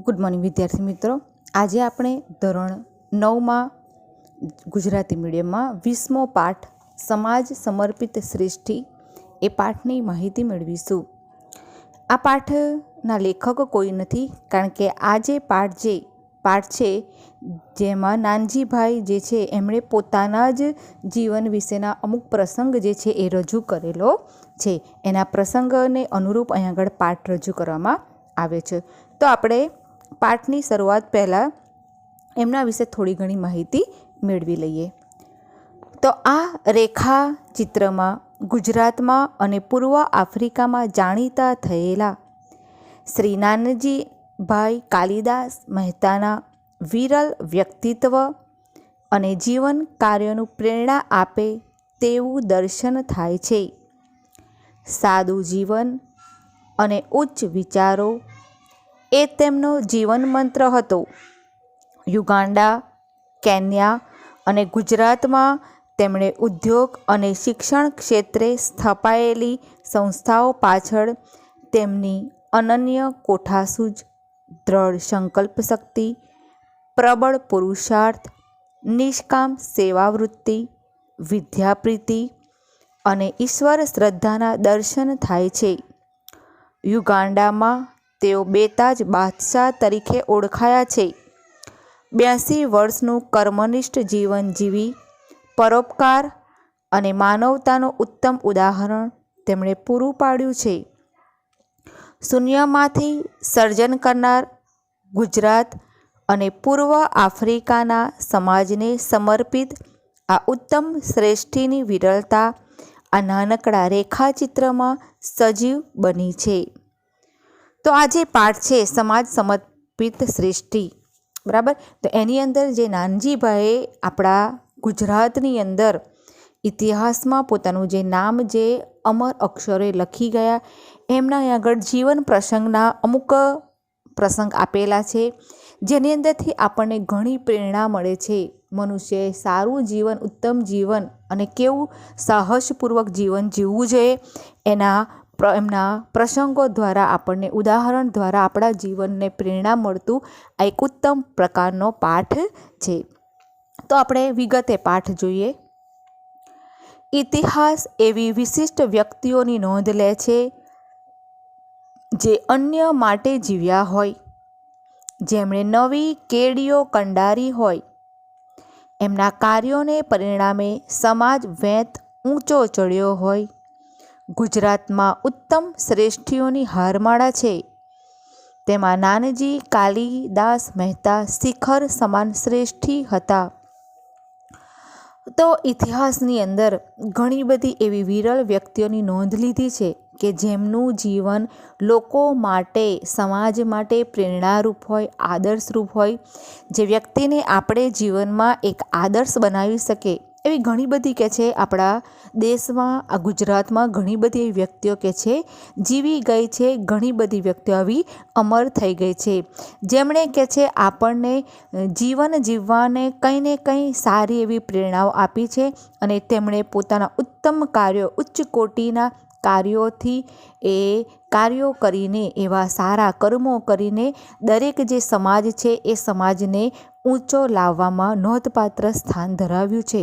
Good morning વિદ્યાર્થી મિત્રો, આજે આપણે ધોરણ 9માં ગુજરાતી મીડિયમમાં 20મો પાઠ સમાજ સમર્પિત સૃષ્ટિ એ પાઠની માહિતી મેળવીશું. આ પાઠના લેખક કોઈ નથી, કારણ કે આ જે પાઠ છે જેમાં નાનજીભાઈ જે છે એમણે પોતાના જ જીવન વિશેના અમુક પ્રસંગ જે છે એ રજૂ કરેલો છે. એના પ્રસંગને અનુરૂપ અહીં આગળ પાઠ રજૂ કરવામાં આવે છે. તો આપણે પાઠની શરૂઆત પહેલાં એમના વિશે થોડી ઘણી માહિતી મેળવી લઈએ. તો આ રેખા ચિત્રમાં ગુજરાતમાં અને પૂર્વ આફ્રિકામાં જાણીતા થયેલા શ્રી નાનજીભાઈ કાલિદાસ મહેતાના વિરલ વ્યક્તિત્વ અને જીવન કાર્યનું પ્રેરણા આપે તેવું દર્શન થાય છે. સાદું જીવન અને ઉચ્ચ વિચારો એ તેમનો જીવન મંત્ર હતો. યુગાન્ડા, કેન્યા અને ગુજરાતમાં તેમણે ઉદ્યોગ અને શિક્ષણ ક્ષેત્રે સ્થપાયેલી સંસ્થાઓ પાછળ તેમની અનન્ય કોઠાસૂઝ, દ્રઢ સંકલ્પ શક્તિ, પ્રબળ પુરુષાર્થ, નિષ્કામ સેવાવૃત્તિ, વિદ્યાપ્રીતિ અને ઈશ્વર શ્રદ્ધાના દર્શન થાય છે. યુગાન્ડામાં તેઓ બેતાજ બાદશાહ તરીકે ઓળખાયા છે. 82 વર્ષનું કર્મનિષ્ઠ જીવન જીવી પરોપકાર અને માનવતાનું ઉત્તમ ઉદાહરણ તેમણે પૂરું પાડ્યું છે. શૂન્યમાંથી સર્જન કરનાર ગુજરાત અને પૂર્વ આફ્રિકાના સમાજને સમર્પિત આ ઉત્તમ શ્રેષ્ઠીની વિરલતા આ નાનકડા રેખાચિત્રમાં સજીવ બની છે. તો આ જે પાઠ છે સમાજ સમર્પિત સૃષ્ટિ, બરાબર, તો એની અંદર જે નાનજીભાઈએ આપણા ગુજરાતની અંદર ઇતિહાસમાં પોતાનું જે નામ જે અમર અક્ષરે લખી ગયા, એમના આગળ જીવન પ્રસંગના અમુક પ્રસંગ આપેલા છે, જેની અંદરથી આપણને ઘણી પ્રેરણા મળે છે. મનુષ્યએ સારું જીવન, ઉત્તમ જીવન અને કેવું સાહસપૂર્વક જીવન જીવવું જોઈએ એમના પ્રસંગો દ્વારા આપણને ઉદાહરણ દ્વારા આપણા જીવનને પ્રેરણા મળતું આ એક ઉત્તમ પ્રકારનો પાઠ છે. તો આપણે વિગતે પાઠ જોઈએ. ઇતિહાસ એવી વિશિષ્ટ વ્યક્તિઓની નોંધ લે છે જે અન્ય માટે જીવ્યા હોય, જેમણે નવી કેડીઓ કંડારી હોય. એમના કાર્યોને પરિણામે સમાજ વેંત ઊંચો ચડ્યો હોય. ગુજરાતમાં ઉત્તમ શ્રેષ્ઠીઓની હારમાળા છે. તેમાં નાનજી કાલિદાસ મહેતા શિખર સમાન શ્રેષ્ઠી હતા. તો ઇતિહાસની અંદર ઘણી બધી એવી વિરલ વ્યક્તિઓની નોંધ લીધી છે કે જેમનું જીવન લોકો માટે, સમાજ માટે પ્રેરણારૂપ હોય, આદર્શરૂપ હોય, જે વ્યક્તિને આપણે જીવનમાં એક આદર્શ બનાવી શકે એવી ઘણી બધી કે છે આપણા દેશમાં, આ ગુજરાતમાં ઘણી બધી એવી વ્યક્તિઓ કે છે જીવી ગઈ છે. ઘણી બધી વ્યક્તિઓ આવી અમર થઈ ગઈ છે, જેમણે કે છે આપણને જીવન જીવવાને કંઈ ને કંઈ સારી એવી પ્રેરણાઓ આપી છે. અને તેમણે પોતાના ઉત્તમ કાર્યો, ઉચ્ચ કોટીના કાર્યોથી એ કાર્યો કરીને, એવા સારા કર્મો કરીને દરેક જે સમાજ છે એ સમાજને ઊંચો લાવવામાં નોંધપાત્ર સ્થાન ધરાવ્યું છે.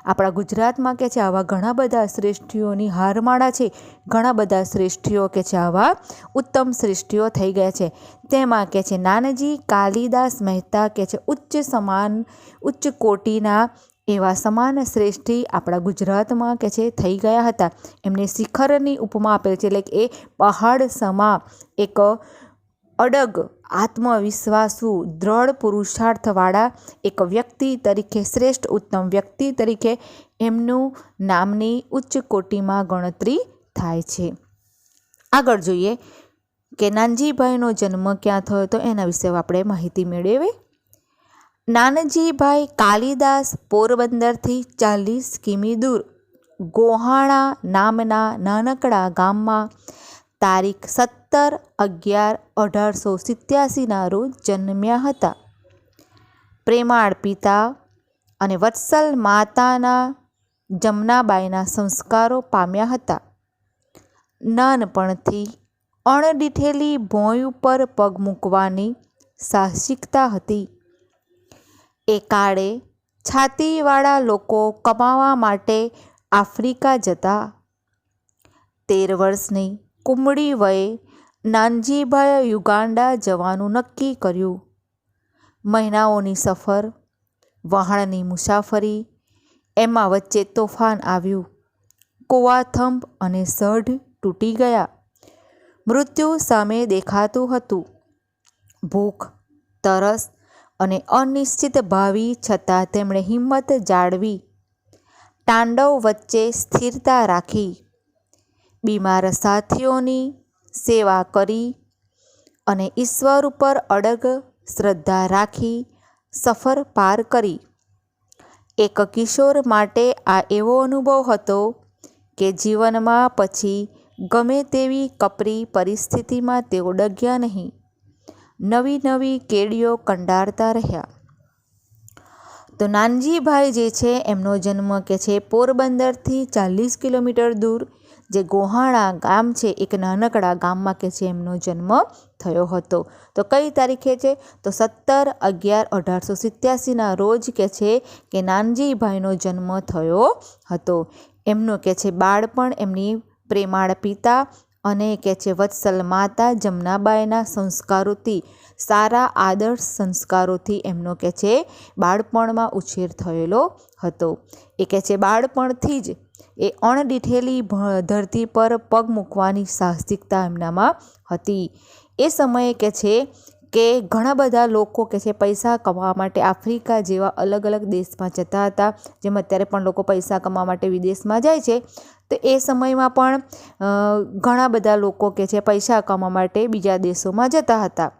આપણા ગુજરાતમાં કે છે આવા ઘણા બધા શ્રેષ્ઠીઓની હારમાળા છે. ઘણા બધા શ્રેષ્ઠીઓ કે છે આવા ઉત્તમ શ્રેષ્ઠીઓ થઈ ગયા છે. તેમાં કે છે નાનજી કાલિદાસ મહેતા કે છે ઉચ્ચ કોટીના એવા સમાન શ્રેષ્ઠી આપણા ગુજરાતમાં કે છે થઈ ગયા હતા. એમને શિખરની ઉપમા આપેલ છે, એટલે કે એ પહાડ સમા એક અડગ, આત્મવિશ્વાસુ, દ્રઢ પુરુષાર્થવાળા એક વ્યક્તિ તરીકે, શ્રેષ્ઠ ઉત્તમ વ્યક્તિ તરીકે એમનું નામની ઉચ્ચ કોટીમાં ગણતરી થાય છે. આગળ જોઈએ કે નાનજીભાઈનો જન્મ ક્યાં થયો હતો એના વિશે આપણે માહિતી મેળવીએ. નાનજીભાઈ કાલિદાસ પોરબંદરથી 40 કિમી દૂર ગોહાણા નામના નાનકડા ગામમાં તારીખ 17/11/1887ના રોજ જન્મ્યા હતા. પ્રેમાળ પિતા અને વત્સલ માતાના જમનાબાઈના સંસ્કારો પામ્યા હતા. નાનપણથી અણડીઠેલી ભોંય ઉપર પગ મૂકવાની સાહસિકતા હતી. એ કાળે છાતીવાળા લોકો કમાવા માટે આફ્રિકા જતા. 13 વર્ષની કુમળી વયે નાનજીભાઈએ યુગાન્ડા જવાનું નક્કી કર્યું. મહિનાઓની સફર, વહાણની મુસાફરી, એમાં વચ્ચે તોફાન આવ્યું. કુવાથંભ અને સઢ તૂટી ગયા. મૃત્યુ સામે દેખાતું હતું. ભૂખ, તરસ અને અનિશ્ચિત ભાવિ છતાં તેમણે હિંમત જાળવી. તાંડવ વચ્ચે સ્થિરતા રાખી. બીમાર સાથીઓની સેવા કરી અને ઈશ્વર ઉપર અડગ શ્રદ્ધા રાખી સફર પાર કરી. એક કિશોર માટે આ એવો અનુભવ હતો કે જીવનમાં પછી ગમે તેવી કપરી પરિસ્થિતિમાં તેઓ ડગ્યા નહીં. નવી નવી કેડીઓ કંડારતા રહ્યા. તો નાનજીભાઈ જે છે એમનો જન્મ કે છે પોરબંદરથી 40 કિલોમીટર દૂર જે ગોહાણા ગામ છે, એક નાનકડા ગામમાં કે છે એમનો જન્મ થયો હતો. તો કઈ તારીખે છે? તો 17/11/1887ના રોજ કે છે કે નાનજીભાઈનો જન્મ થયો હતો. એમનું કે છે બાળપણ એમની પ્રેમાળ પિતા અને કે છે વત્સલ માતા જમનાબાઈના સંસ્કારોથી, સારા આદર્શ સંસ્કારોથી એમનો કે છે બાળપણમાં ઉછેર થયેલો હતો. એ કે છે બાળપણથી જ એ અણડીઠેલી ધરતી પર પગ મૂકવાની સાહસિકતા એમનામાં હતી. એ સમયે કે છે કે ઘણા બધા લોકો કે છે પૈસા કમાવા માટે આફ્રિકા જેવા અલગ અલગ દેશમાં જતા હતા. જેમ અત્યારે પણ લોકો પૈસા કમાવા માટે વિદેશમાં જાય છે, તો એ સમયમાં પણ ઘણા બધા લોકો કે છે પૈસા કમાવા માટે બીજા દેશોમાં જતા હતા.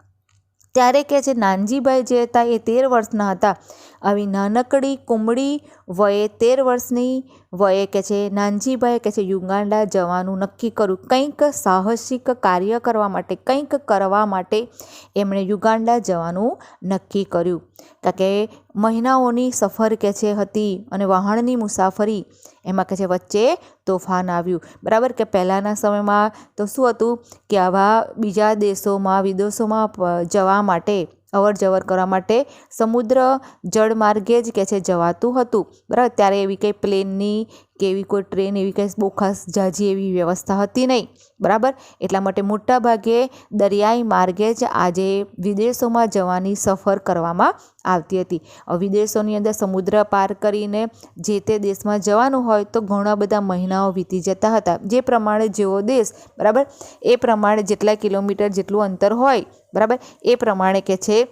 ત્યારે કે છે નાનજીભાઈ જે હતા એ 13 વર્ષના હતા. આવી નાનકડી કુમળી વયે 13 વર્ષની વયે કે છે નાનજીભાઈએ કે છે યુગાન્ડા જવાનું નક્કી કર્યું. કંઈક સાહસિક કાર્ય કરવા માટે, કંઈક કરવા માટે એમણે યુગાન્ડા જવાનું નક્કી કર્યું. કારણ કે મહિનાઓની સફર કે છે હતી અને વહાણની મુસાફરી, એમાં કે છે વચ્ચે તોફાન આવ્યું. બરાબર કે પહેલાંના સમયમાં તો શું હતું કે આવા બીજા દેશોમાં, વિદેશોમાં જવા માટે, અવર જવર કરવા માટે સમુદ્ર જળમાર્ગે જ કે છે જવાતું હતું. બરાબર, ત્યારે એવી કંઈ પ્લેનની કે એવી કોઈ ટ્રેન એવી કંઈ બહુ ખાસ ઝાઝી એવી વ્યવસ્થા હતી નહીં. બરાબર, એટલા માટે મોટા ભાગે દરિયાઈ માર્ગે જ આજે વિદેશોમાં જવાની સફર કરવામાં આવતી હતી. વિદેશોની અંદર સમુદ્ર પાર કરીને જે તે દેશમાં જવાનું હોય તો ઘણા બધા મહિનાઓ વીતી જતા હતા. જે પ્રમાણે જેવો દેશ, બરાબર, એ પ્રમાણે જેટલા કિલોમીટર જેટલું અંતર હોય, બરાબર, એ પ્રમાણે કે છે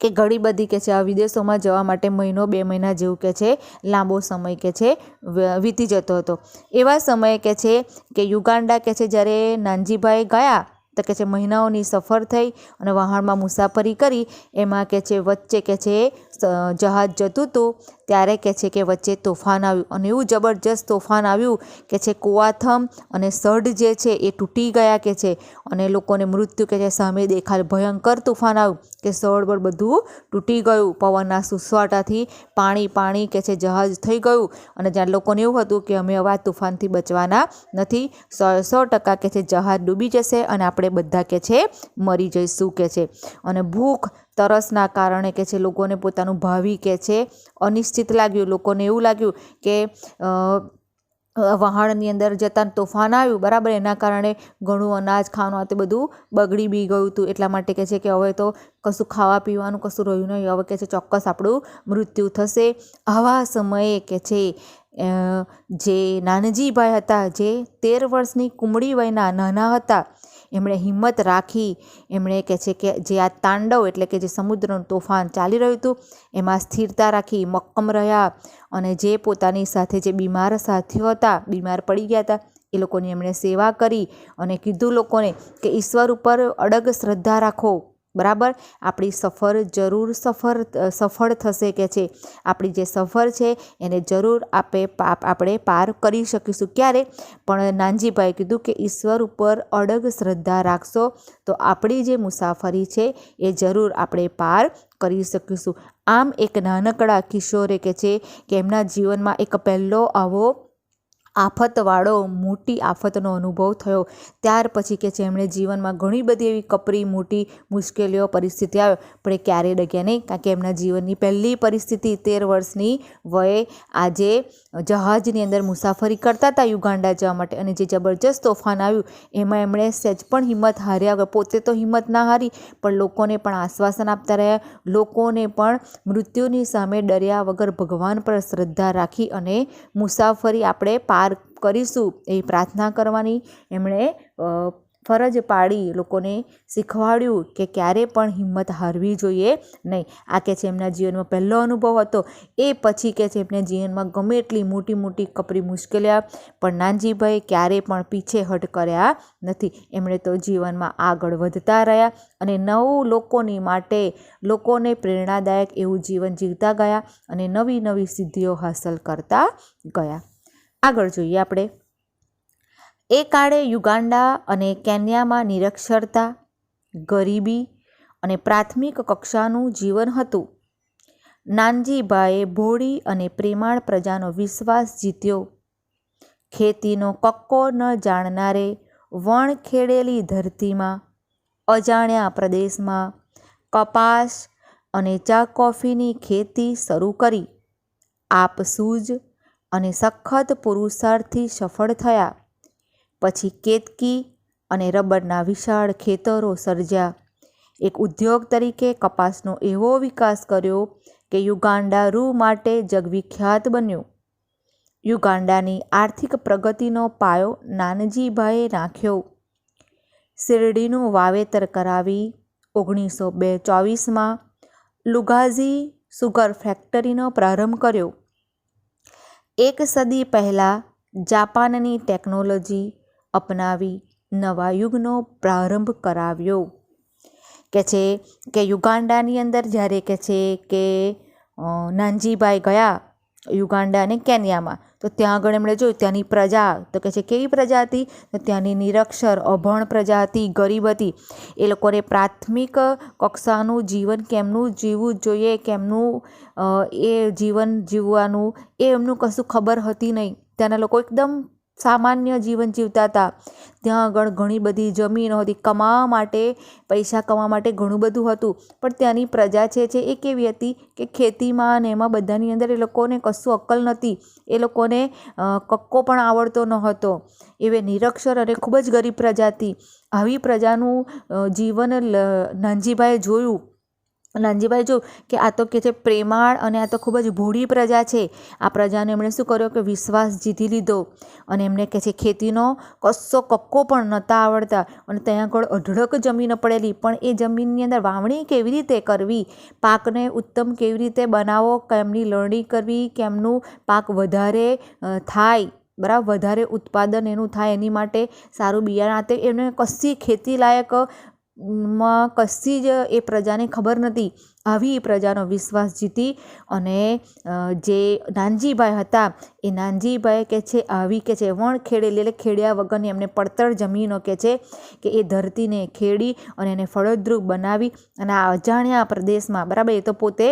કે ઘણી બધી કે છે આ વિદેશોમાં જવા માટે મહિનો 2 મહિના જેવું કે છે લાંબો સમય કે છે વીતી જતો હતો. એવા સમયે કે છે કે યુગાન્ડા કે છે જ્યારે નાનજીભાઈ ગયા તો કે છે મહિનાઓની સફર થઈ અને વહાણમાં મુસાફરી કરી. એમાં કે છે વચ્ચે કે છે જહાજ જતું હતું ત્યારે કે છે કે વચ્ચે તોફાન આવ્યું અને એવું જબરજસ્ત તોફાન આવ્યું કે છે કુવાથમ અને સઢ જે છે એ તૂટી ગયા કે છે અને લોકોને મૃત્યુ કે છે સામે દેખાય. ભયંકર તોફાન આવ્યું કે સઢ બળ બધું તૂટી ગયું. પવનના સુસવાટાથી પાણી કે છે જહાજ થઈ ગયું અને જ્યાં લોકોને એવું હતું કે અમે હવે આ તોફાનથી બચવાના નથી, 100% કે છે જહાજ ડૂબી જશે અને આપણે બધા કે છે મરી જઈશું કે છે. અને ભૂખ તરસના કારણે કે છે લોકોને પોતાનું ભાવિ કે છે અનિશ્ચિત લાગ્યું. લોકોને એવું લાગ્યું કે વહાણની અંદર જતાં તોફાન આવ્યું, બરાબર, એના કારણે ઘણું અનાજ ખાવાનું તે બધું બગડી બી ગયું હતું. એટલા માટે કે છે કે હવે તો કશું ખાવા પીવાનું કશું રહ્યું નહીં, હવે કે છે ચોક્કસ આપણું મૃત્યુ થશે. આવા સમયે કે છે જે નાનજીભાઈ હતા, જે 13 વર્ષની કુમળી વયના નાના હતા, એમણે હિંમત રાખી. એમણે કે છે કે જે આ તાંડવ એટલે કે જે સમુદ્રનું તોફાન ચાલી રહ્યું હતું એમાં સ્થિરતા રાખી, મક્કમ રહ્યા અને જે પોતાની સાથે જે બીમાર સાથીઓ હતા, બીમાર પડી ગયા હતા, એ લોકોની એમણે સેવા કરી અને કીધું લોકોને કે ઈશ્વર ઉપર અડગ શ્રદ્ધા રાખો. બરાબર, આપણી સફર જરૂર સફળ થશે કે છે. આપણી જે સફર છે એને જરૂર આપણે પાર કરી શકીશું. ક્યારે? પણ નાનજીભાઈએ કીધું કે ઈશ્વર ઉપર અડગ શ્રદ્ધા રાખશો તો આપણી જે મુસાફરી છે એ જરૂર આપણે પાર કરી શકીશું. આમ એક નાનકડા કિશોરે કે છે કે એમના જીવનમાં એક પહેલો આવો આફતવાળો મોટી આફતનો અનુભવ થયો. ત્યાર પછી કે છે એમણે જીવનમાં ઘણી બધી એવી કપરી મોટી મુશ્કેલીઓ પરિસ્થિતિ આવ્યો, પણ એ ક્યારેય ડગ્યા નહીં, કારણ કે એમના જીવનની પહેલી પરિસ્થિતિ 13 વર્ષની વયે આજે જહાજની અંદર મુસાફરી કરતા હતા યુગાન્ડા જવા માટે, અને જે જબરજસ્ત તોફાન આવ્યું એમાં એમણે સહેજ પણ હિંમત હાર્યા વગર, પોતે તો હિંમત ના હારી પણ લોકોને પણ આશ્વાસન આપતા રહ્યા, લોકોને પણ મૃત્યુની સામે ડર્યા વગર ભગવાન પર શ્રદ્ધા રાખી અને મુસાફરી આપણે પાર કરીશું એ પ્રાર્થના કરવાની એમણે ફરજ પાડી, લોકોને શીખવાડ્યું કે ક્યારે પણ હિંમત હારવી જોઈએ નહીં. આ કે છે એમના જીવનમાં પહેલો અનુભવ હતો. એ પછી કે છે એમના જીવનમાં ગમે એટલી મોટી મોટી કપરી મુશ્કેલીઓ પણ નાનજીભાઈ ક્યારેય પણ પીછેહટ કર્યા નથી. એમણે તો જીવનમાં આગળ વધતા રહ્યા અને લોકોની માટે, લોકોને પ્રેરણાદાયક એવું જીવન જીવતા ગયા અને નવી નવી સિદ્ધિઓ હાંસલ કરતા ગયા. આગળ જોઈએ આપણે. એ કાળે યુગાન્ડા અને કેન્યામાં નિરક્ષરતા, ગરીબી અને પ્રાથમિક કક્ષાનું જીવન હતું. નાનજીભાઈએ ભોળી અને પ્રેમાળ પ્રજાનો વિશ્વાસ જીત્યો. ખેતીનો કક્કો ન જાણનારે વણખેડેલી ધરતીમાં, અજાણ્યા પ્રદેશમાં કપાસ અને ચા કોફીની ખેતી શરૂ કરી. આપસૂજ અને સખત પુરુષાર્થથી સફળ થયા. પછી કેતકી અને રબરના વિશાળ ખેતરો સર્જ્યા. એક ઉદ્યોગ તરીકે કપાસનો એવો વિકાસ કર્યો કે યુગાન્ડા રૂ માટે જગવિખ્યાત બન્યો. યુગાન્ડાની આર્થિક પ્રગતિનો પાયો નાનજીભાઈએ નાખ્યો. શેરડીનું વાવેતર કરાવી 1924માં લુગાઝી સુગર ફેક્ટરીનો પ્રારંભ કર્યો. એક સદી પહેલાં જાપાનની ટેકનોલોજી અપનાવી નવા યુગનો પ્રારંભ કરાવ્યો. કે છે કે યુગાન્ડાની અંદર જ્યારે કે છે કે નાનજીભાઈ ગયા યુગાન્ડા અને કેન્યામાં, તો ત્યાં આગળ એમણે જોયું ત્યાંની પ્રજા, તો કે છે કેવી પ્રજા હતી, તો ત્યાંની નિરક્ષર અભણ પ્રજા હતી, ગરીબ હતી. એ લોકોને પ્રાથમિક કક્ષાનું જીવન કેમનું જીવવું જોઈએ, કેમનું એ જીવન જીવવાનું એ એમનું કશું ખબર હતી નહીં. ત્યાંના લોકો એકદમ સામાન્ય જીવન જીવતા હતા. ત્યાં આગળ ઘણી બધી જમીનો હતી, કમાવા માટે, પૈસા કમાવા માટે ઘણું બધું હતું, પણ ત્યાંની પ્રજા છે એ કેવી હતી કે ખેતીમાં અને એમાં બધાની અંદર એ લોકોને કશું અક્કલ નહોતી. એ લોકોને કક્કો પણ આવડતો ન હતો. એવે નિરક્ષર અને ખૂબ જ ગરીબ પ્રજા હતી. આવી પ્રજાનું જીવન નાનજીભાઈએ જોયું. નાનજીભાઈ જો કે આ તો કે છે પ્રેમાળ અને આ તો ખૂબ જ ભોળી પ્રજા છે. આ પ્રજાને એમણે શું કર્યો કે વિશ્વાસ જીતી લીધો અને એમને કે છે ખેતીનો કશો કક્કો પણ નહોતા આવડતા અને ત્યાં આગળ અઢળક જમીન પડેલી, પણ એ જમીનની અંદર વાવણી કેવી રીતે કરવી, પાકને ઉત્તમ કેવી રીતે બનાવવો, કેમની લણણી કરવી, કેમનું પાક વધારે થાય, બરાબર, વધારે ઉત્પાદન એનું થાય, એની માટે સારું બિયારણ આપે, એને કશી ખેતી લાયક માં કશી જ એ પ્રજાને ખબર નથી. આવી પ્રજાનો વિશ્વાસ જીતી અને જે નાનજીભાઈ હતા એ નાનજીભાઈ કે છે આવી કે છે વણખેડેલી એટલે ખેડ્યા વગરની એમને પડતર જમીનો કે છે કે એ ધરતીને ખેડી અને એને ફળદ્રુપ બનાવી અને આ અજાણ્યા પ્રદેશમાં, બરાબર, એ તો પોતે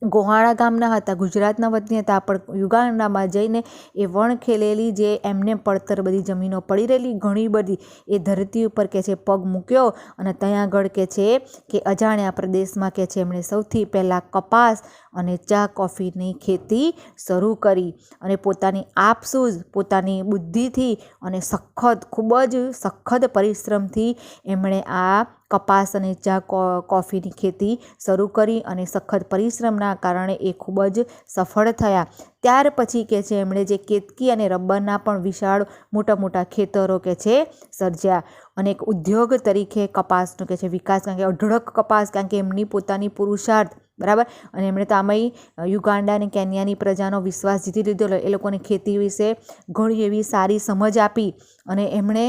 ગોહાણા ગામના હતા, ગુજરાતના વતની હતા, પણ યુગાન્ડામાં જઈને એ વણખેલેલી જે એમને પડતર બધી જમીનો પડી રહેલી ઘણી બધી એ ધરતી ઉપર કે છે પગ મૂક્યો અને ત્યાં આગળ કે છે કે અજાણ્યા પ્રદેશમાં કે છે એમણે સૌથી પહેલાં કપાસ અને ચા કોફીની ખેતી શરૂ કરી અને પોતાની આપસૂઝ, પોતાની બુદ્ધિથી અને ખૂબ જ સખત પરિશ્રમથી એમણે આ કપાસ અને ચા કોફીની ખેતી શરૂ કરી અને સખત પરિશ્રમના કારણે એ ખૂબ જ સફળ થયા. ત્યાર પછી કે છે એમણે જે કેતકી અને રબરના પણ વિશાળ મોટા મોટા ખેતરો કે છે સર્જ્યા અને એક ઉદ્યોગ તરીકે કપાસનો કે છે વિકાસ, કારણ કે અઢળક કપાસ, કારણ કે એમની પોતાની પુરુષાર્થ, બરાબર, અને એમણે તો આમાંય યુગાન્ડા અને કેન્યાની પ્રજાનો વિશ્વાસ જીતી લીધો. એ લોકોને ખેતી વિશે ઘણી એવી સારી સમજ આપી અને એમણે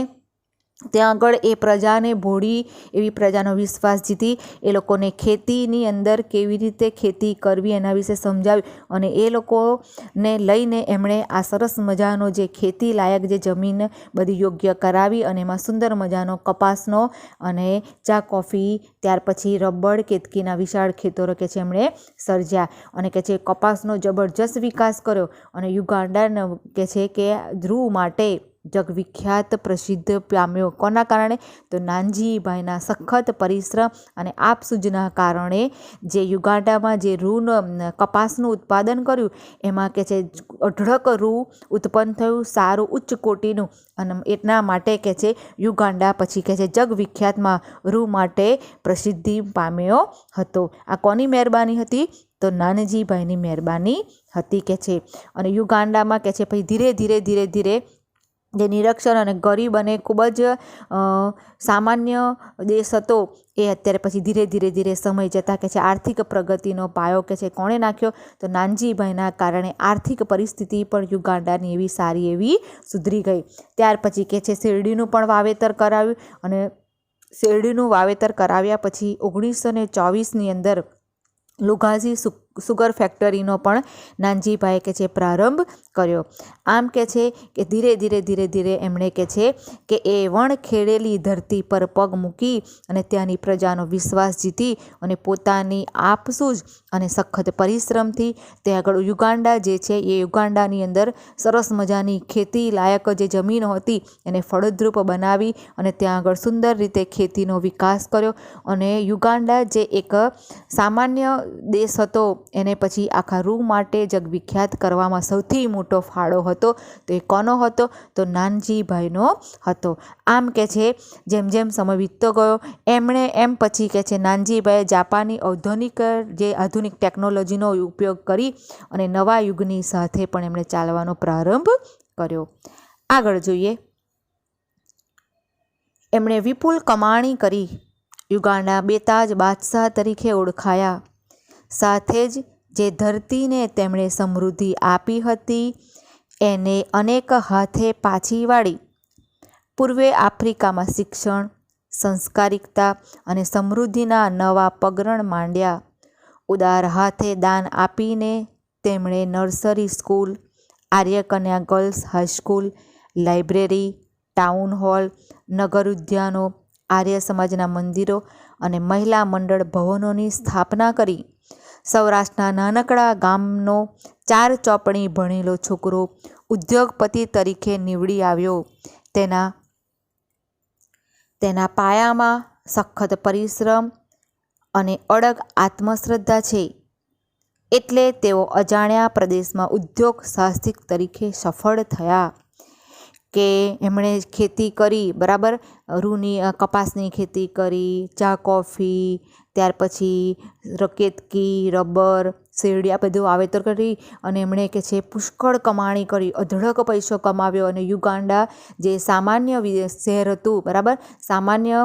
ત્યાં આગળ એ પ્રજાને ભોળી એવી પ્રજાનો વિશ્વાસ જીતી એ લોકોને ખેતીની અંદર કેવી રીતે ખેતી કરવી એના વિશે સમજાવ્યું અને એ લોકોને લઈને એમણે આ સરસ મજાનો જે ખેતી લાયક જે જમીન બધી યોગ્ય કરાવી અને એમાં સુંદર મજાનો કપાસનો અને ચા કોફી ત્યાર પછી રબર કેતકીના વિશાળ ખેતરો કે છે એમણે સર્જ્યા અને કે છે કપાસનો જબરજસ્ત વિકાસ કર્યો અને યુગાન્ડા કે છે કે ધ્રુવ માટે જગવિખ્યાત પ્રસિદ્ધ પામ્યો. કોના કારણે? તો નાનજીભાઈના સખત પરિશ્રમ અને આપસૂજના કારણે જે યુગાન્ડામાં જે કપાસનું ઉત્પાદન કર્યું એમાં કે છે અઢળક રૂ ઉત્પન્ન થયું, સારું ઉચ્ચ કોટીનું, અને એટલા માટે કે છે યુગાન્ડા પછી કે છે જગવિખ્યાતમાં રૂ માટે પ્રસિદ્ધિ પામ્યો હતો. આ કોની મહેરબાની હતી? તો નાનજીભાઈની મહેરબાની હતી કે છે. અને યુગાન્ડામાં કે છે પછી ધીરે ધીરે જે નિરક્ષર અને ગરીબ અને ખૂબ જ સામાન્ય દેશ હતો એ અત્યારે પછી ધીરે સમય જતાં કે છે આર્થિક પ્રગતિનો પાયો કે છે કોણે નાખ્યો? તો નાનજીભાઈના કારણે આર્થિક પરિસ્થિતિ પણ યુગાન્ડાની એવી સારી એવી સુધરી ગઈ. ત્યાર પછી કે છે શેરડીનું પણ વાવેતર કરાવ્યું અને શેરડીનું વાવેતર કરાવ્યા પછી 1924ની અંદર લુઘાઝી સુગર ફેક્ટરીનો પણ નાનજીભાઈએ કે છે પ્રારંભ કર્યો. આમ કે છે કે ધીરે એમણે કે છે કે એ વણખેડેલી ધરતી પર પગ મૂકી અને ત્યાંની પ્રજાનો વિશ્વાસ જીતી અને પોતાની આપસૂજ અને સખત પરિશ્રમથી તે આગળ યુગાન્ડા જે છે એ યુગાન્ડાની અંદર સરસ મજાની ખેતી લાયક જે જમીન હતી એને ફળદ્રુપ બનાવી અને ત્યાં આગળ સુંદર રીતે ખેતીનો વિકાસ કર્યો અને યુગાન્ડા જે એક સામાન્ય દેશ હતો એને પછી આખા રૂ માટે જગવિખ્યાત કરવામાં સૌથી મોટો ફાળો હતો. તો એ કોનો હતો? તો નાનજીભાઈનો હતો. આમ કે છે જેમ સમય વીતતો ગયો એમ પછી કે છે નાનજીભાઈએ જાપાની આધુનિક ટેકનોલોજીનો ઉપયોગ કરી અને નવા યુગની સાથે પણ એમણે ચાલવાનો પ્રારંભ કર્યો. આગળ જોઈએ, એમણે વિપુલ કમાણી કરી. યુગાન્ડા બેતાજ બાદશાહ તરીકે ઓળખાયા. સાથે જ જે ધરતીને તેમણે સમૃદ્ધિ આપી હતી એને અનેક હાથે પાછી વાળી. પૂર્વે આફ્રિકામાં શિક્ષણ, સંસ્કારિકતા અને સમૃદ્ધિના નવા પગરણ માંડ્યા. ઉદાર હાથે દાન આપીને તેમણે nursery school, Aryakanya girls high school, library, town hall, નગર ઉદ્યાનો, આર્ય સમાજના મંદિરો અને મહિલા મંડળ ભવનોની સ્થાપના કરી. સૌરાષ્ટ્રના નાનકડા ગામનો 4 ચોપડી ભણેલો છોકરો ઉદ્યોગપતિ તરીકે નીવડી આવ્યો. તેના પાયામાં સખત પરિશ્રમ અને અડગ આત્મશ્રદ્ધા છે એટલે તેઓ અજાણ્યા પ્રદેશમાં ઉદ્યોગ સાહસિક તરીકે સફળ થયા. કે એમણે ખેતી કરી, બરાબર, કપાસની ખેતી કરી, ચા કોફી, ત્યાર પછી કેતકી, રબર, શેરડી, આ બધું વાવેતર કરી અને એમણે કે છે પુષ્કળ કમાણી કરી, અઢળક પૈસો કમાવ્યો અને યુગાન્ડા જે સામાન્ય શહેર હતું, બરાબર, સામાન્ય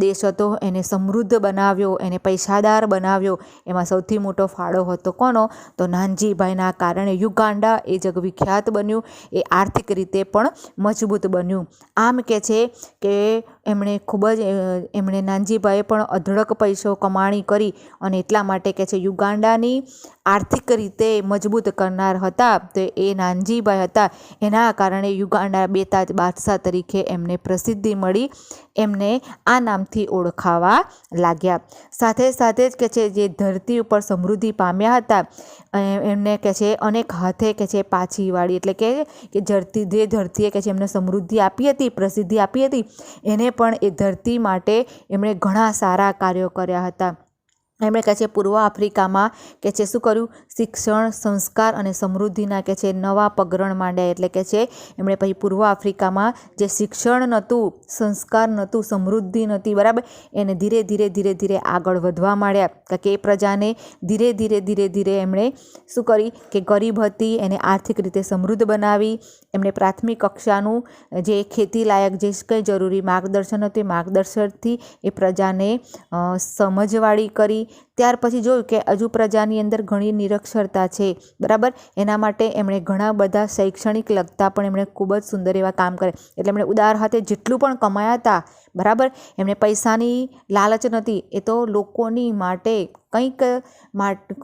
દેશ હતો એને સમૃદ્ધ બનાવ્યો, એને પૈસાદાર બનાવ્યો. એમાં સૌથી મોટો ફાળો હતો કોનો? તો નાનજીભાઈના કારણે યુગાન્ડા એ જગવિખ્યાત બન્યું, એ આર્થિક રીતે પણ મજબૂત બન્યું. આમ કે છે કે એમણે નાનજીભાઈએ પણ અઢળક પૈસો કમાણી કરી અને એટલા માટે કે છે યુગાન્ડાની આર્થિક રીતે મજબૂત કરનાર હતા તો એ નાનજીભાઈ હતા. એના કારણે યુગાન્ડા બેતાજ બાદશાહ તરીકે એમને પ્રસિદ્ધિ મળી, એમને આ નામથી ઓળખાવા લાગ્યા. સાથે જ કે છે જે ધરતી ઉપર સમૃદ્ધિ પામ્યા હતા એમને કે છે અનેક હાથે કે છે પાછી વાળી, એટલે કે ધરતીએ કે છે એમને સમૃદ્ધિ આપી હતી, પ્રસિદ્ધિ આપી હતી, એને પણ એ ધરતી માટે એમણે ઘણા સારા કાર્યો કર્યા હતા. એમણે કહે છે પૂર્વ આફ્રિકામાં કે છે શું કર્યું? શિક્ષણ, સંસ્કાર અને સમૃદ્ધિના કે છે નવા પગરણ માંડ્યા. એટલે કે છે એમણે પછી પૂર્વ આફ્રિકામાં જે શિક્ષણ નહોતું, સંસ્કાર નહોતું, સમૃદ્ધિ નહોતી, બરાબર, એને ધીરે આગળ વધવા માંડ્યા. કારણ કે એ પ્રજાને ધીરે એમણે શું કરી કે ગરીબ હતી એને આર્થિક રીતે સમૃદ્ધ બનાવી. એમણે પ્રાથમિક કક્ષાનું જે ખેતી લાયક જે કંઈ જરૂરી માર્ગદર્શન હતું એ માર્ગદર્શનથી એ પ્રજાને સમજવાળી કરી. ત્યાર પછી જોયું કે હજુ પ્રજાની અંદર ઘણી નિરક્ષરતા છે, બરાબર. એના માટે એમણે ઘણા બધા શૈક્ષણિક લગતા પણ એમણે ખૂબ જ સુંદર એવા કામ કરે. એટલે એમણે ઉદાર હાથે જેટલું પણ કમાયા હતા, બરાબર, એમને પૈસાની લાલચ નથી, એ તો લોકોની માટે કંઈક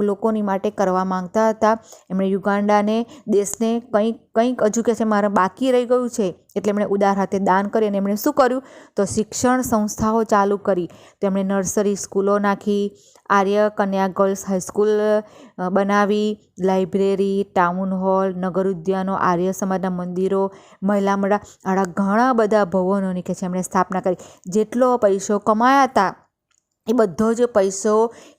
લોકોની માટે કરવા માંગતા હતા. એમણે યુગાન્ડાને દેશને કંઈક હજુ કે છે મારે બાકી રહી ગયું છે, એટલે એમણે ઉદાર હાથે દાન કરી અને એમણે શું કર્યું તો શિક્ષણ સંસ્થાઓ ચાલુ કરી. તો એમણે નર્સરી સ્કૂલો નાખી, આર્ય કન્યા ગર્લ્સ હાઈસ્કૂલ બનાવી, લાઇબ્રેરી, ટાઉન હોલ, નગર ઉદ્યાનો, આર્ય સમાજના મંદિરો, મહિલા મંડળ, આડા ઘણા બધા ભવનોની કે છે એમણે સ્થાપના કરી. જેટલો પૈસો કમાયા હતા એ બધો જ પૈસો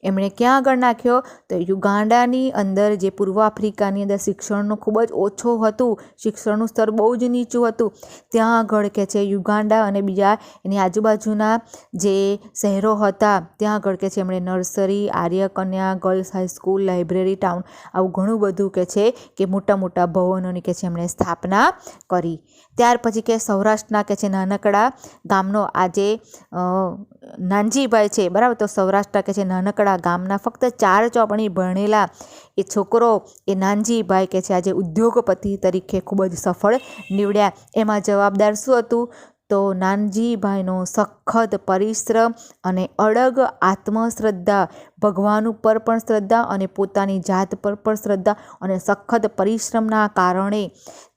એમણે ક્યાં આગળ નાખ્યો તો યુગાન્ડાની અંદર, જે પૂર્વ આફ્રિકાની અંદર શિક્ષણનું ખૂબ જ ઓછું હતું, શિક્ષણનું સ્તર બહુ જ નીચું હતું, ત્યાં આગળ કે છે યુગાન્ડા અને બીજા એની આજુબાજુના જે શહેરો હતા ત્યાં આગળ કે છે એમણે નર્સરી, આર્ય કન્યા ગર્લ્સ હાઈસ્કૂલ, લાઇબ્રેરી, ટાઉન, આવું ઘણું બધું કે છે કે મોટા મોટા ભવનોની કે છે એમણે સ્થાપના કરી. ત્યાર પછી કે સૌરાષ્ટ્રના કે છે નાનકડા ગામનો આજે નાનજીભાઈ છે, બરાબર. તો સૌરાષ્ટ્ર કે છે નાનકડા ગામના ફક્ત 4 ચોપડી ભણેલા એ છોકરો એ નાનજીભાઈ કે છે આજે ઉદ્યોગપતિ તરીકે ખૂબ જ સફળ નીવડ્યા. એમાં જવાબદાર શું હતું તો નાનજીભાઈનો સખત પરિશ્રમ અને અડગ આત્મશ્રદ્ધા, ભગવાન ઉપર પણ શ્રદ્ધા અને પોતાની જાત પર પણ શ્રદ્ધા અને સખત પરિશ્રમના કારણે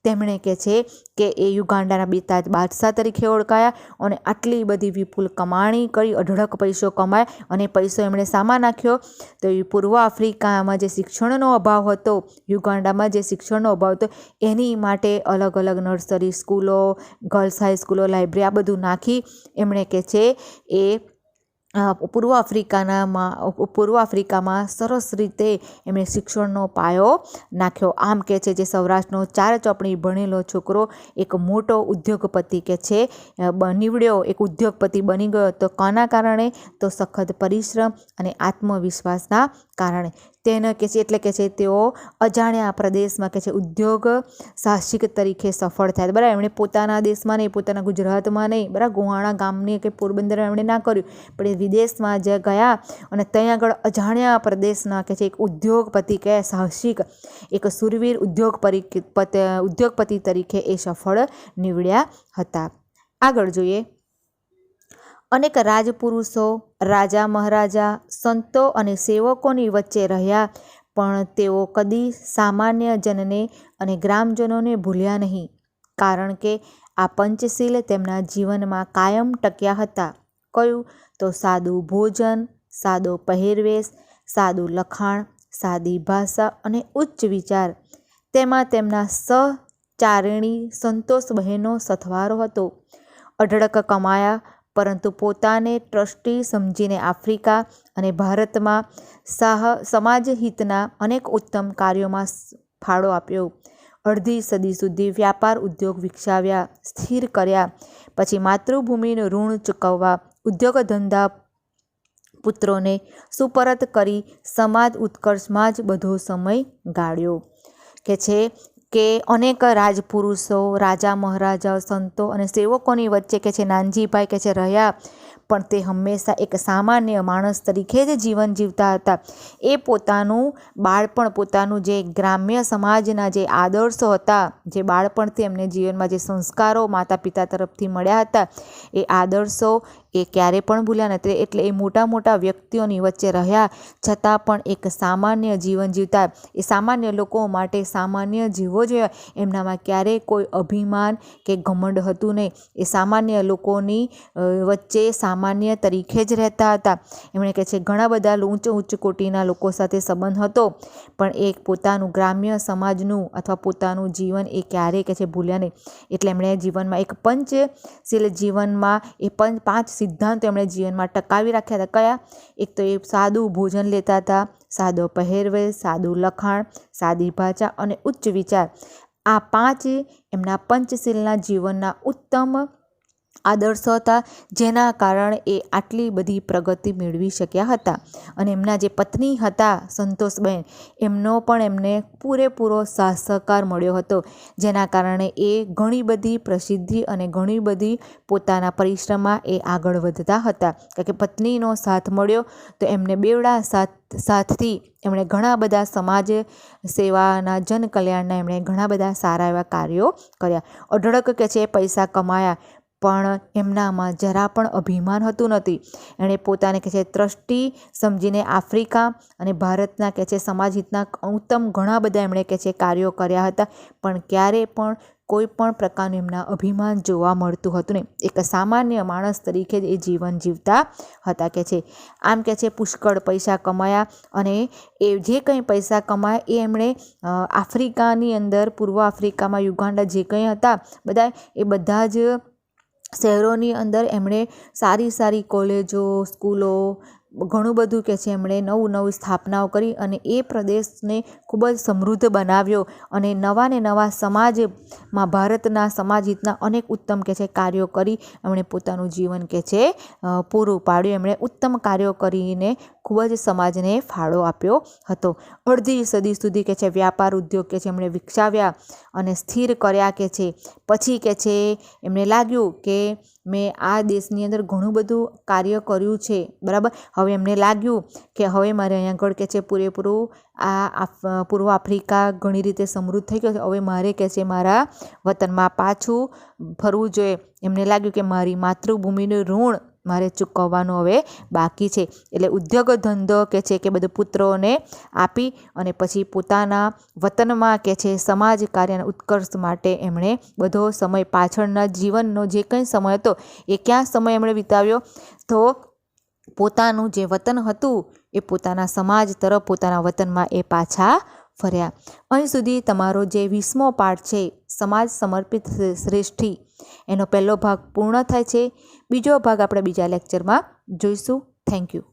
તેમણે કે છે કે એ યુગાન્ડાના બેતાજ બાદશાહ તરીકે ઓળખાયા અને આટલી બધી વિપુલ કમાણી કરી, અઢળક પૈસો કમાયા. અને પૈસો એમણે શામાં નાખ્યો તો એ પૂર્વ આફ્રિકામાં જે શિક્ષણનો અભાવ હતો, યુગાન્ડામાં જે શિક્ષણનો અભાવ હતો એની માટે અલગ અલગ નર્સરી સ્કૂલો, ગર્લ્સ હાઈસ્કૂલો, લાઇબ્રેરી, આ બધું નાખી એમણે કે છે એ પૂર્વ આફ્રિકામાં સરસ રીતે એમણે શિક્ષણનો પાયો નાખ્યો. આમ કે છે જે સૌરાષ્ટ્રનો 4 ચોપડી ભણેલો છોકરો એક મોટો ઉદ્યોગપતિ કે છે નીવડ્યો, એક ઉદ્યોગપતિ બની ગયો. તો કોના કારણે તો સખત પરિશ્રમ અને આત્મવિશ્વાસના કારણે. તેને કે છે એટલે કે છે તેઓ અજાણ્યા પ્રદેશમાં કે છે ઉદ્યોગ સાહસિક તરીકે સફળ થયા, બરાબર. એમણે પોતાના દેશમાં નહીં, પોતાના ગુજરાતમાં નહીં, બરાબર, ગોહાણા ગામની કે પોરબંદર એમણે ના કર્યું, પણ એ વિદેશમાં જે ગયા અને ત્યાં આગળ અજાણ્યા પ્રદેશના કે છે એક ઉદ્યોગપતિ કે સાહસિક, એક સુરવીર ઉદ્યોગપતિ તરીકે એ સફળ નીવડ્યા હતા. આગળ જોઈએ. અનેક રાજપુરુષો, રાજા મહારાજા, સંતો અને સેવકોની વચ્ચે રહ્યા, પણ તેઓ કદી સામાન્ય જનને અને ગ્રામજનોને ભૂલ્યા નહીં, કારણ કે આ પંચશીલ તેમના જીવનમાં કાયમ ટક્યા હતા. કયું તો સાદું ભોજન, સાદો પહેરવેશ, સાદું લખાણ, સાદી ભાષા અને ઉચ્ચ વિચાર. તેમાં તેમના સહચારિણી સંતોષબહેનનો સથવારો હતો. અઢળક કમાયા, પરંતુ પોતાને ટ્રસ્ટી સમજીને આફ્રિકા અને ભારતમાં સમાજહિતના અનેક ઉત્તમ કાર્યોમાં ફાળો આપ્યો. અડધી સદી સુધી વ્યાપાર ઉદ્યોગ વિકસાવ્યા, સ્થિર કર્યા. પછી માતૃભૂમિનું ઋણ ચૂકવવા, ઉદ્યોગ ધંધા પુત્રોને સુપરત કરી સમાજ ઉત્કર્ષમાં જ બધો સમય ગાળ્યો. કે છે કે અનેક રાજપુરુષો, રાજા મહારાજા, સંતો અને સેવકોની વચ્ચે કે છે નાનજીભાઈ કે છે રહ્યા, પણ તે હંમેશા એક સામાન્ય માણસ તરીકે જ જીવન જીવતા હતા. એ પોતાનું બાળપણ, પોતાનું જે ગ્રામ્ય સમાજના જે આદર્શો હતા, જે બાળપણથી એમને જીવનમાં જે સંસ્કારો માતા પિતા તરફથી મળ્યા હતા, એ આદર્શો એ ક્યારે પણ ભૂલ્યા નથી. એટલે એ મોટા મોટા વ્યક્તિઓની વચ્ચે રહ્યા છતાં પણ એક સામાન્ય જીવન જીવતા. એ સામાન્ય લોકો માટે સામાન્ય જીવો જોઈએ, એમનામાં ક્યારેય કોઈ અભિમાન કે ઘમંડ હતું નહીં. એ સામાન્ય લોકોની વચ્ચે સામાન્ય તરીકે જ રહેતા હતા. એમણે કહે છે ઘણા બધા ઉચ્ચ કોટીના લોકો સાથે સંબંધ હતો, પણ એ પોતાનું ગ્રામ્ય સમાજનું અથવા પોતાનું જીવન એ ક્યારેય કે છે ભૂલ્યા નહીં. એટલે એમણે જીવનમાં એક પંચશીલ જીવનમાં એ 5 સિદ્ધાંતો એમણે જીવનમાં ટકાવી રાખ્યા હતા. કયા? એક તો એ સાદું ભોજન લેતા હતા, સાદો પહેરવેશ, સાદું લખાણ, સાદી ભાષા અને ઉચ્ચ વિચાર. આ 5 એમના પંચશીલના જીવનના ઉત્તમ આદર્શો હતા, જેના કારણે એ આટલી બધી પ્રગતિ મેળવી શક્યા હતા. અને એમના જે પત્ની હતા સંતોષબેન, એમનો પણ એમને પૂરેપૂરો સાથ સહકાર મળ્યો હતો, જેના કારણે એ ઘણી બધી પ્રસિદ્ધિ અને ઘણી બધી પોતાના પરિશ્રમમાં એ આગળ વધતા હતા. કારણ કે પત્નીનો સાથ મળ્યો તો એમને બેવડા સાથથી એમણે ઘણા બધા સમાજ સેવાના જન કલ્યાણના એમણે ઘણા બધા સારા એવા કાર્યો કર્યા. અઢળક કે છે પૈસા કમાયા, પણ એમનામાં જરા પણ અભિમાન હતું નથી. એણે પોતાને કે છે ટ્રસ્ટી સમજીને આફ્રિકા અને ભારતના કે છે સમાજ હિતના ઉત્તમ ઘણા બધા એમણે કે છે કાર્યો કર્યા હતા, પણ ક્યારે પણ કોઈ પણ પ્રકારનું એમના અભિમાન જોવા મળતું હતું નહીં. એક સામાન્ય માણસ તરીકે જ એ જીવન જીવતા હતા કે છે. આમ કે છે પુષ્કળ પૈસા કમાયા, અને એ જે કંઈ પૈસા કમાયા એ એમણે આફ્રિકાની અંદર, પૂર્વ આફ્રિકામાં યુગાન્ડા જે કંઈ હતા બધા જ શહેરોની અંદર એમણે સારી સારી કોલેજો, સ્કૂલો, ઘણું બધું કે છે એમણે નવી સ્થાપનાઓ કરી અને એ પ્રદેશને ખૂબ જ સમૃદ્ધ બનાવ્યો. અને નવા સમાજમાં ભારતના સમાજ હિતના અનેક ઉત્તમ કે છે કાર્યો કરી એમણે પોતાનું જીવન કે છે પૂરું પાડ્યું. એમણે ઉત્તમ કાર્યો કરીને ખૂબ જ સમાજને ફાળો આપ્યો હતો. અડધી સદી સુધી કે છે વ્યાપાર ઉદ્યોગ કે છે એમણે વિકસાવ્યા અને સ્થિર કર્યા કે છે. પછી કે છે એમને લાગ્યું કે મેં આ દેશની અંદર ઘણું બધું કાર્ય કર્યું છે, બરાબર. હવે એમને લાગ્યું કે હવે મારે અહીંયા આગળ કે છે પૂરેપૂરું પૂર્વ આફ્રિકા ઘણી રીતે સમૃદ્ધ થઈ ગયો છે, હવે મારે કે છે મારા વતનમાં પાછું ફરવું જોઈએ. એમને લાગ્યું કે મારી માતૃભૂમિનું ઋણ મારે ચૂકવવાનું હવે બાકી છે. એટલે ઉદ્યોગ ધંધો કે છે કે બધું પુત્રોને આપી અને પછી પોતાના વતનમાં કે છે સમાજ કાર્યના ઉત્કર્ષ માટે એમણે બધો સમય, પાછળના જીવનનો જે કંઈ સમય હતો એ ક્યાં સમય એમણે વિતાવ્યો, તો પોતાનું જે વતન હતું એ પોતાના સમાજ તરફ, પોતાના વતનમાં એ પાછા ફર્યા. અહીં સુધી તમારો જે 20મો પાઠ છે સમાજ સમર્પિત શ્રેષ્ઠી, એનો પહેલો ભાગ પૂર્ણ થાય છે. બીજો ભાગ આપણે બીજા લેક્ચરમાં જોઈશું. Thank you.